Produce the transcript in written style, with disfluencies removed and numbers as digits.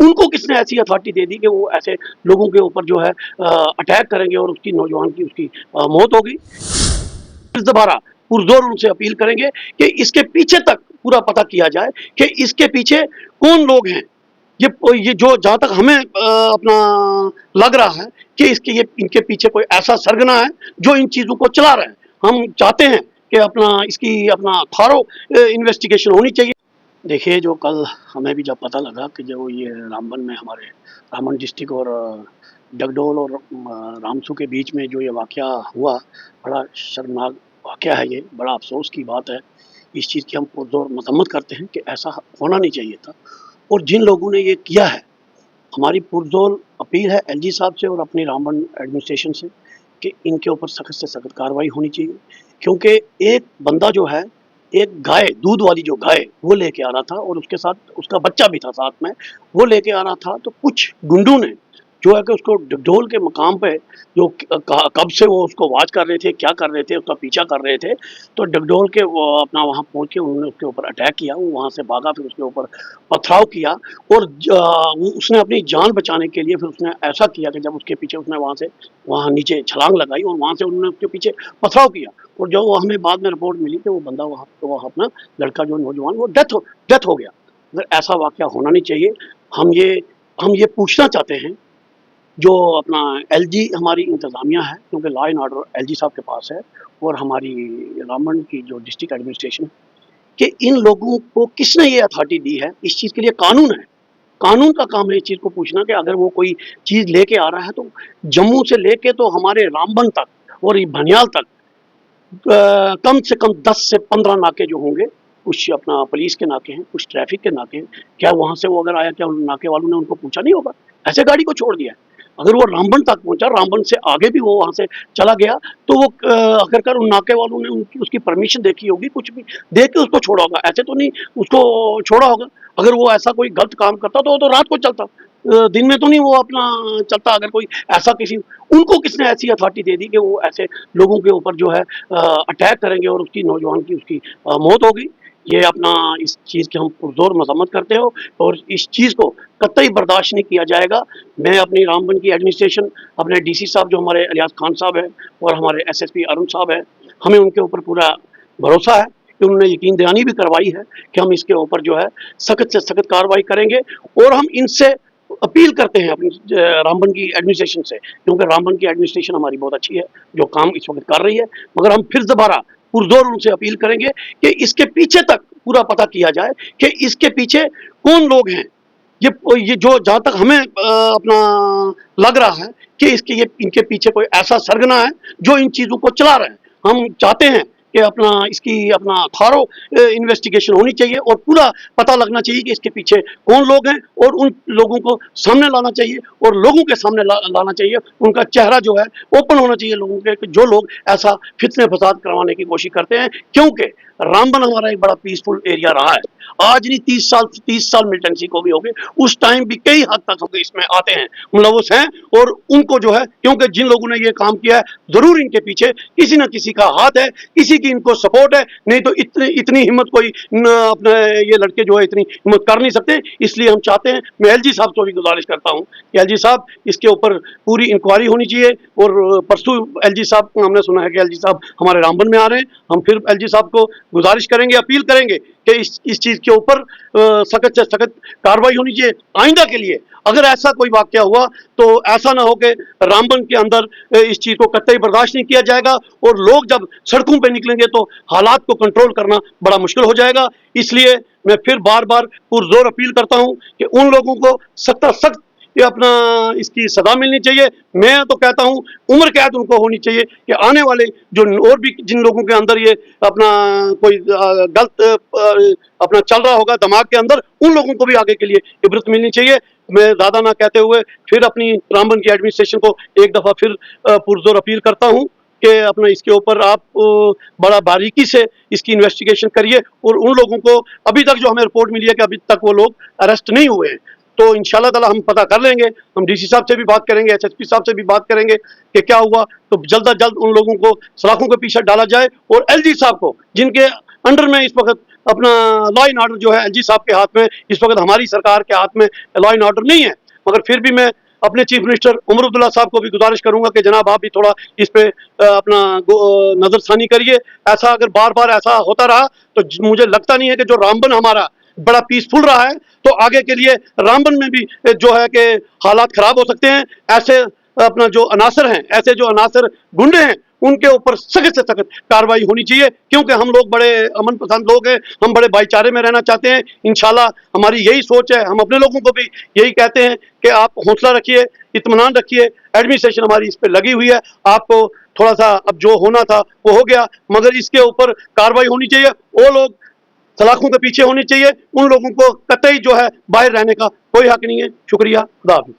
उनको किसने ऐसी अथॉरिटी दे दी कि वो ऐसे लोगों के ऊपर जो है अटैक करेंगे और उसकी नौजवान की उसकी मौत होगी। फिर दोबारा पुरजोर उनसे अपील करेंगे कि इसके पीछे तक पूरा पता किया जाए कि इसके पीछे कौन लोग हैं। ये जो जहाँ तक हमें अपना लग रहा है कि ये इनके पीछे कोई ऐसा सरगना है जो इन चीज़ों को चला रहा है। हम चाहते हैं कि इसकी थॉरो इन्वेस्टिगेशन होनी चाहिए। देखिए, जो कल हमें भी जब पता लगा कि जो ये रामबन में हमारे रामबन डिस्ट्रिक्ट और डगडोल और रामसू के बीच में जो ये वाक़या हुआ, बड़ा शर्मनाक वाक़या है ये, बड़ा अफ़सोस की बात है। इस चीज़ की हम पुरज़ोर मज़म्मत करते हैं कि ऐसा होना नहीं चाहिए था। और जिन लोगों ने ये किया है, हमारी पुरज़ोर अपील है एलजी साहब से और अपनी रामबन एडमिनिस्ट्रेशन से कि इनके ऊपर सख्त से सख्त कार्रवाई होनी चाहिए। क्योंकि एक बंदा जो है, एक गाय, दूध वाली जो गाय, वो लेके आ रहा था और उसके साथ उसका बच्चा भी था साथ में, वो लेके आ रहा था। तो कुछ गुंडों ने जो है कि उसको डगडोल के मकाम पे जो कब से वो उसको वॉच कर रहे थे, क्या कर रहे थे, उसका पीछा कर रहे थे। तो डगडोल के वो वहाँ पहुँच के उन्होंने उसके ऊपर अटैक किया, वो वहाँ से भागा, फिर उसके ऊपर पथराव किया और उसने अपनी जान बचाने के लिए फिर उसने ऐसा किया कि जब उसके पीछे उसने वहाँ नीचे छलांग लगाई और वहाँ से उन्होंने उसके पीछे पथराव किया। और जो हमें बाद में रिपोर्ट मिली कि वो बंदा वहाँ अपना लड़का जो नौजवान वो डेथ हो गया। अगर ऐसा वाक़या होना नहीं चाहिए। हम ये पूछना चाहते हैं जो अपना एलजी हमारी इंतज़ामिया है, क्योंकि लॉ एंड ऑर्डर एलजी साहब के पास है और हमारी रामबन की जो डिस्ट्रिक्ट एडमिनिस्ट्रेशन है, कि इन लोगों को किसने ये अथॉरिटी दी है। इस चीज़ के लिए कानून है। कानून का काम है इस चीज़ को पूछना कि अगर वो कोई चीज़ लेके आ रहा है तो जम्मू से लेके तो हमारे रामबन तक और ये भनियाल तक कम से कम 10 से 15 नाके जो होंगे, कुछ अपना पुलिस के नाके हैं, कुछ ट्रैफिक के नाके हैं। क्या वहाँ से वो अगर आया, क्या नाके वालों ने उनको पूछा नहीं होगा? ऐसे गाड़ी को छोड़ दिया है। अगर वो रामबन तक पहुँचा, रामबन से आगे भी वो वहाँ से चला गया, तो वो आखिरकार उन नाके वालों ने उसकी परमिशन देखी होगी, कुछ भी देख के उसको छोड़ा होगा। ऐसे तो नहीं उसको छोड़ा होगा। अगर वो ऐसा कोई गलत काम करता तो वो तो रात को चलता, दिन में तो नहीं वो अपना चलता। अगर कोई ऐसा उनको किसने ऐसी अथॉरिटी दे दी कि वो ऐसे लोगों के ऊपर जो है अटैक करेंगे और उसकी नौजवान की उसकी मौत होगी। ये इस चीज़ की हम पुरज़ोर मज़म्मत करते हो और इस चीज़ को कतई बर्दाश्त नहीं किया जाएगा। मैं अपनी रामबन की एडमिनिस्ट्रेशन, अपने डीसी साहब जो हमारे इलियास खान साहब हैं और हमारे एसएसपी अरुण साहब हैं, हमें उनके ऊपर पूरा भरोसा है कि उन्होंने यकीन दहानी भी करवाई है कि हम इसके ऊपर जो है सख्त से सख्त कार्रवाई करेंगे। और हम इनसे अपील करते हैं अपनी रामबन की एडमिनिस्ट्रेशन से, क्योंकि रामबन की एडमिनिस्ट्रेशन हमारी बहुत अच्छी है, जो काम इस वक्त कर रही है। मगर हम फिर दोबारा पुरजोर उनसे अपील करेंगे कि इसके पीछे तक पूरा पता किया जाए कि इसके पीछे कौन लोग हैं। ये जो जहाँ तक हमें लग रहा है कि इनके पीछे कोई ऐसा सरगना है जो इन चीज़ों को चला रहा है। हम चाहते हैं कि इसकी थॉरो इन्वेस्टिगेशन होनी चाहिए और पूरा पता लगना चाहिए कि इसके पीछे कौन लोग हैं और उन लोगों को सामने लाना चाहिए और लोगों के सामने लाना चाहिए। उनका चेहरा जो है ओपन होना चाहिए लोगों के, जो लोग ऐसा फितने फसाद करवाने की कोशिश करते हैं। क्योंकि रामबन हमारा एक बड़ा पीसफुल एरिया रहा है। आज नहीं 30 साल मिलिटेंसी को भी हो गए, उस टाइम भी कई हद तक होंगे इसमें आते हैं, मुलव्वस हैं। और उनको जो है, क्योंकि जिन लोगों ने ये काम किया है, जरूर इनके पीछे किसी न किसी का हाथ है, किसी की इनको सपोर्ट है। नहीं तो इतनी हिम्मत कोई अपने ये लड़के जो है इतनी हिम्मत कर नहीं सकते। इसलिए हम चाहते हैं, मैं एलजी साहब को भी गुजारिश करता हूँ कि एलजी साहब इसके ऊपर पूरी इंक्वायरी होनी चाहिए। और परसों एलजी साहब को हमने सुना है कि एलजी साहब हमारे रामबन में आ रहे हैं। हम फिर एलजी साहब को गुजारिश करेंगे, अपील करेंगे कि इस चीज़ के ऊपर सख्त से सख्त कार्रवाई होनी चाहिए। आइंदा के लिए अगर ऐसा कोई वाक़या हुआ तो ऐसा ना हो कि रामबन के अंदर इस चीज़ को कतई बर्दाश्त नहीं किया जाएगा और लोग जब सड़कों पे निकलेंगे तो हालात को कंट्रोल करना बड़ा मुश्किल हो जाएगा। इसलिए मैं फिर बार-बार पुरज़ोर अपील करता हूँ कि उन लोगों को सख्त सख्त ये इसकी सज़ा मिलनी चाहिए। मैं तो कहता हूँ उम्र कैद उनको होनी चाहिए कि आने वाले जो और भी जिन लोगों के अंदर ये कोई गलत चल रहा होगा दिमाग के अंदर, उन लोगों को भी आगे के लिए इबरत मिलनी चाहिए। मैं ज़्यादा ना कहते हुए फिर अपनी रामबन की एडमिनिस्ट्रेशन को एक दफ़ा फिर पुरज़ोर अपील करता हूँ कि इसके ऊपर आप बड़ा बारीकी से इसकी इन्वेस्टिगेशन करिए। और उन लोगों को अभी तक जो हमें रिपोर्ट मिली है कि अभी तक वो लोग अरेस्ट नहीं हुए हैं, तो इंशाल्लाह ताला हम पता कर लेंगे। हम डीसी साहब से भी बात करेंगे, एसएसपी साहब से भी बात करेंगे कि क्या हुआ, तो जल्द अज जल्द उन लोगों को सलाखों के पीछे डाला जाए। और एलजी साहब को, जिनके अंडर में इस वक्त अपना लॉ एंड ऑर्डर जो है एलजी साहब के हाथ में, इस वक्त हमारी सरकार के हाथ में लॉ एंड ऑर्डर नहीं है। मगर फिर भी मैं अपने चीफ मिनिस्टर उमर अब्दुल्ला साहब को भी गुजारिश करूंगा कि जनाब आप भी थोड़ा इस पे अपना नजरसानी करिए। ऐसा अगर बार बार ऐसा होता रहा तो मुझे लगता नहीं है कि जो रामबन हमारा बड़ा पीसफुल रहा है, तो आगे के लिए रामबन में भी जो है कि हालात खराब हो सकते हैं। ऐसे अपना जो अनासर हैं, ऐसे जो अनासर गुंडे हैं, उनके ऊपर सख्त से सख्त कार्रवाई होनी चाहिए, क्योंकि हम लोग बड़े अमन पसंद लोग हैं, हम बड़े भाईचारे में रहना चाहते हैं। इंशाल्लाह हमारी यही सोच है, हम अपने लोगों को भी यही कहते हैं कि आप हौसला रखिए, इत्मीनान रखिए। एडमिनिस्ट्रेशन हमारी इस पर लगी हुई है, आपको थोड़ा सा अब जो होना था वो हो गया, मगर इसके ऊपर कार्रवाई होनी चाहिए। वो लोग सलाखों के पीछे होने चाहिए, उन लोगों को कतई जो है बाहर रहने का कोई हक नहीं है। शुक्रिया, खुदा हाफिज।